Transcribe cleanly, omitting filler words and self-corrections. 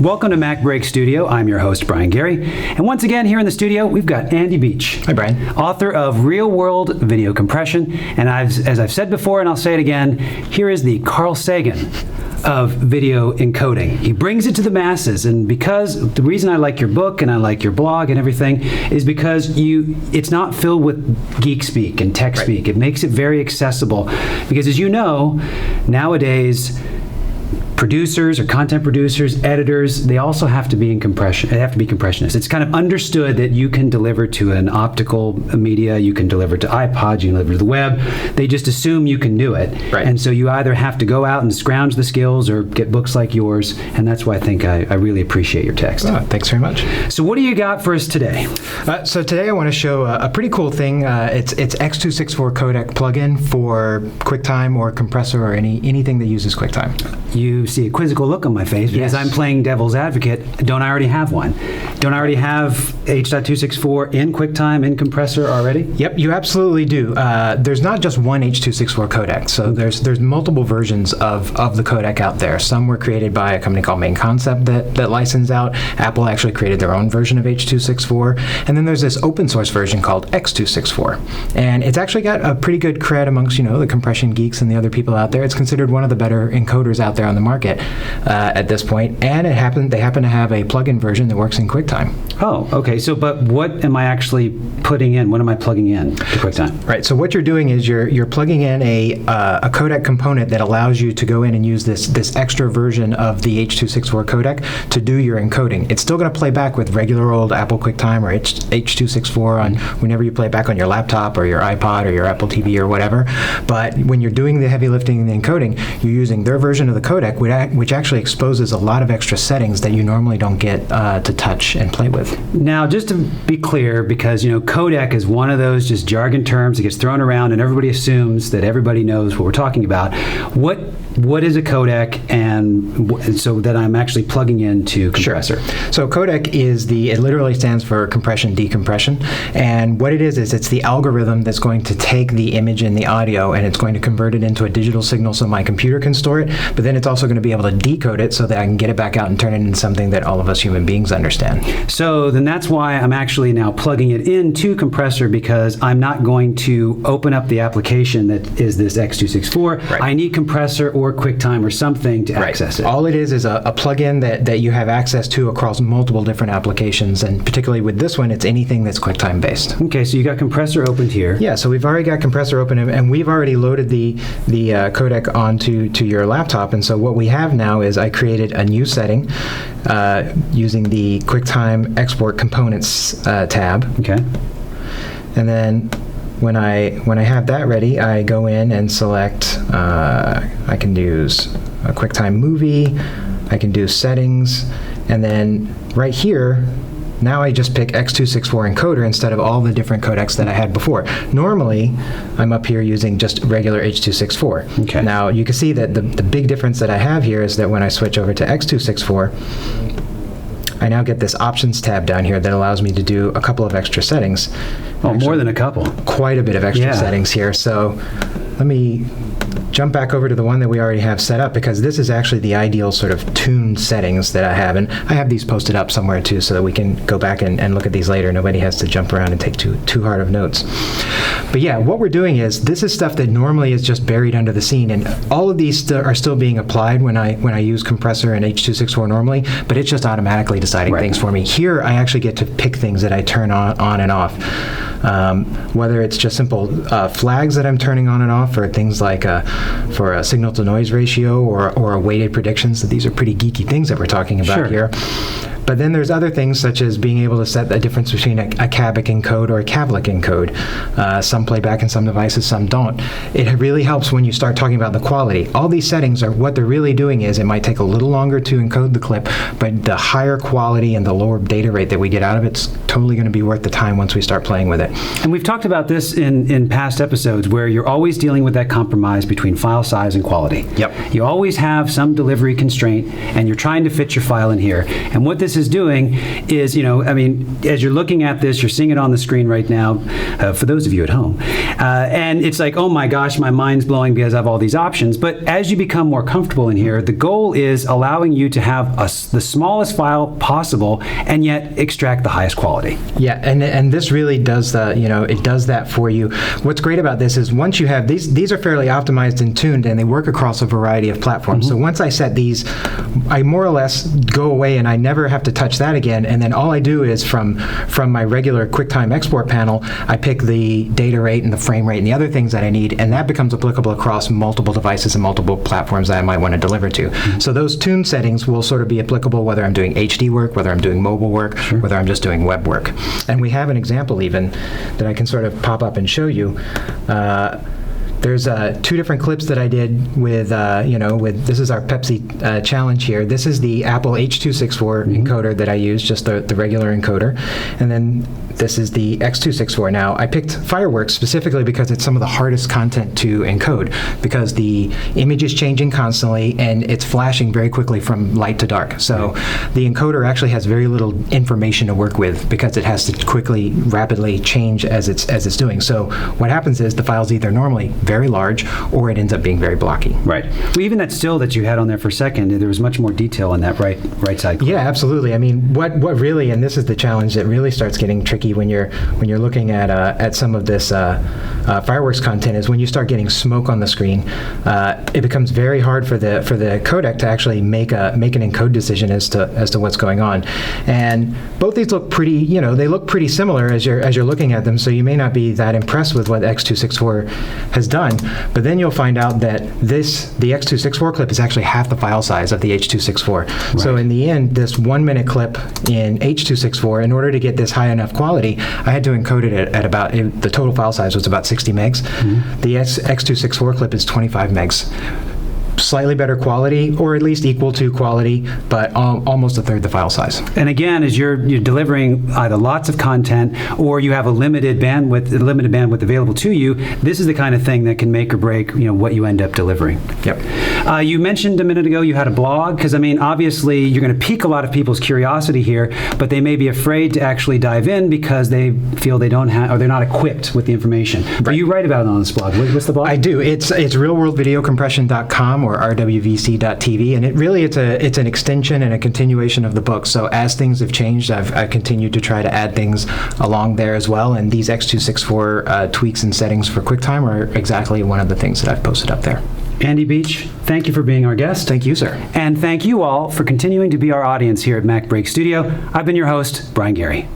Welcome to Mac Break Studio. I'm your host, Brian Gary. And once again, here in the studio, we've got Andy Beach. Hi, Brian. Author of Real World Video Compression. And as I've said before, and I'll say it again, here is the Carl Sagan of video encoding. He brings it to the masses, and because the reason I like your book and I like your blog and everything is because it's not filled with geek speak and tech speak. It makes it very accessible because, as you know, nowadays producers or content producers, editors, they also have to be in compression. They have to be compressionists. It's kind of understood that you can deliver to an optical media, you can deliver to iPods, you can deliver to the web. They just assume you can do it. Right. And so you either have to go out and scrounge the skills or get books like yours. And that's why I think I really appreciate your text. Oh, thanks very much. So what do you got for us today? So today I want to show a pretty cool thing. It's x264 codec plugin for QuickTime or compressor or anything that uses QuickTime. You see a quizzical look on my face because I'm playing devil's advocate. Don't I already have one? Don't I already have H.264 in QuickTime in compressor already? Yep, you absolutely do. There's not just one H.264 codec, so there's multiple versions of the codec out there. Some were created by a company called Main Concept that licensed out. Apple actually created their own version of H.264, and then there's this open source version called x264, and it's actually got a pretty good cred amongst the compression geeks and the other people out there. It's considered one of the better encoders out there on the market at this point, and they happen to have a plug-in version that works in QuickTime. Oh, okay. So, but what am I actually putting in? What am I plugging in to QuickTime? Right. So what you're doing is you're plugging in a codec component that allows you to go in and use this extra version of the H.264 codec to do your encoding. It's still going to play back with regular old Apple QuickTime or H.264 on whenever you play back on your laptop or your iPod or your Apple TV or whatever. But when you're doing the heavy lifting and the encoding, you're using their version of the codec, which actually exposes a lot of extra settings that you normally don't get to touch and play with. Now, just to be clear, because codec is one of those just jargon terms that gets thrown around and everybody assumes that everybody knows what we're talking about. What is a codec, and so that I'm actually plugging into compressor? Sure. So codec it literally stands for compression decompression, and what it is it's the algorithm that's going to take the image and the audio and it's going to convert it into a digital signal so my computer can store it, but then it's also going to be able to decode it so that I can get it back out and turn it into something that all of us human beings understand. So then that's why I'm actually now plugging it into compressor, because I'm not going to open up the application that is this X264. Right. I need compressor or QuickTime or something to access it. All it is a plugin that you have access to across multiple different applications, and particularly with this one, it's anything that's QuickTime based. Okay, so you got compressor opened here. Yeah, so we've already got compressor open, and we've already loaded the codec onto your laptop, and so what we have now is I created a new setting using the QuickTime Export Components tab. Okay. And then when I have that ready, I go in and select, I can use a QuickTime movie, I can do settings, and then right here, now I just pick X264 encoder instead of all the different codecs that I had before. Normally, I'm up here using just regular H.264. Okay. Now, you can see that the big difference that I have here is that when I switch over to X264, I now get this options tab down here that allows me to do a couple of extra settings. Oh, actually, more than a couple. Quite a bit of extra settings here. So let me jump back over to the one that we already have set up, because this is actually the ideal sort of tuned settings that I have. And I have these posted up somewhere too so that we can go back and look at these later. Nobody has to jump around and take too hard of notes. But yeah, what we're doing is this is stuff that normally is just buried under the scene, and all of these are still being applied when I use compressor and H.264 normally, but it's just automatically deciding things for me. Here I actually get to pick things that I turn on and off. Whether it's just simple flags that I'm turning on and off, or things like for a signal to noise ratio or a weighted predictions. So these are pretty geeky things that we're talking about here. But then there's other things such as being able to set the difference between a CABIC encode or a CAVLIC encode. Some play back in some devices, some don't. It really helps when you start talking about the quality. All these settings are what they're really doing is it might take a little longer to encode the clip, but the higher quality and the lower data rate that we get out of it's totally going to be worth the time once we start playing with it. And we've talked about this in past episodes where you're always dealing with that compromise between between file size and quality. Yep. You always have some delivery constraint, and you're trying to fit your file in here. And what this is doing is, as you're looking at this, you're seeing it on the screen right now, for those of you at home. And it's like, oh my gosh, my mind's blowing because I have all these options. But as you become more comfortable in here, the goal is allowing you to have the smallest file possible and yet extract the highest quality. Yeah, and this really does it does that for you. What's great about this is once you have these are fairly optimized and tuned, and they work across a variety of platforms. So once I set these, I more or less go away and I never have to touch that again. And then all I do is from my regular QuickTime export panel, I pick the data rate and the frame rate and the other things that I need, and that becomes applicable across multiple devices and multiple platforms that I might want to deliver to. So those tune settings will sort of be applicable whether I'm doing HD work, whether I'm doing mobile work, whether I'm just doing web work. And we have an example even that I can sort of pop up and show you. There's 2 different clips that I did with this is our Pepsi challenge here. This is the Apple H264 encoder that I use, just the regular encoder. And then this is the x264. Now, I picked Fireworks specifically because it's some of the hardest content to encode, because the image is changing constantly and it's flashing very quickly from light to dark. So the encoder actually has very little information to work with because it has to quickly, rapidly change as it's doing. So what happens is the file's either normally very large or it ends up being very blocky. Right. Well, even that still that you had on there for a second, there was much more detail on that right side clip. Yeah, absolutely. I mean, what really, and this is the challenge that really starts getting tricky when you're looking at some of this Fireworks content, is when you start getting smoke on the screen. It becomes very hard for the codec to actually make an encode decision as to what's going on. And both these look pretty, they look pretty similar as you're looking at them. So you may not be that impressed with what x264 has done. But then you'll find out that the x264 clip is actually half the file size of the H264. Right. So in the end, this 1-minute clip in H264, in order to get this high enough quality, I had to encode it at about, the total file size was about 60 megs. The x264 clip is 25 megs. Slightly better quality, or at least equal to quality, but almost a third the file size. And again, as you're delivering either lots of content or you have a limited bandwidth available to you, this is the kind of thing that can make or break what you end up delivering. Yep. You mentioned a minute ago you had a blog, because obviously you're going to pique a lot of people's curiosity here, but they may be afraid to actually dive in because they feel they don't have, or they're not equipped with the information. Right. But you write about it on this blog. What's the blog? I do. It's realworldvideocompression.com or rwvc.tv, and it's an extension and a continuation of the book. So as things have changed, I've continued to try to add things along there as well, and these x264 tweaks and settings for QuickTime are exactly one of the things that I've posted up there. Andy Beach, thank you for being our guest. Thank you, sir. And thank you all for continuing to be our audience here at MacBreak Studio. I've been your host, Brian Gary.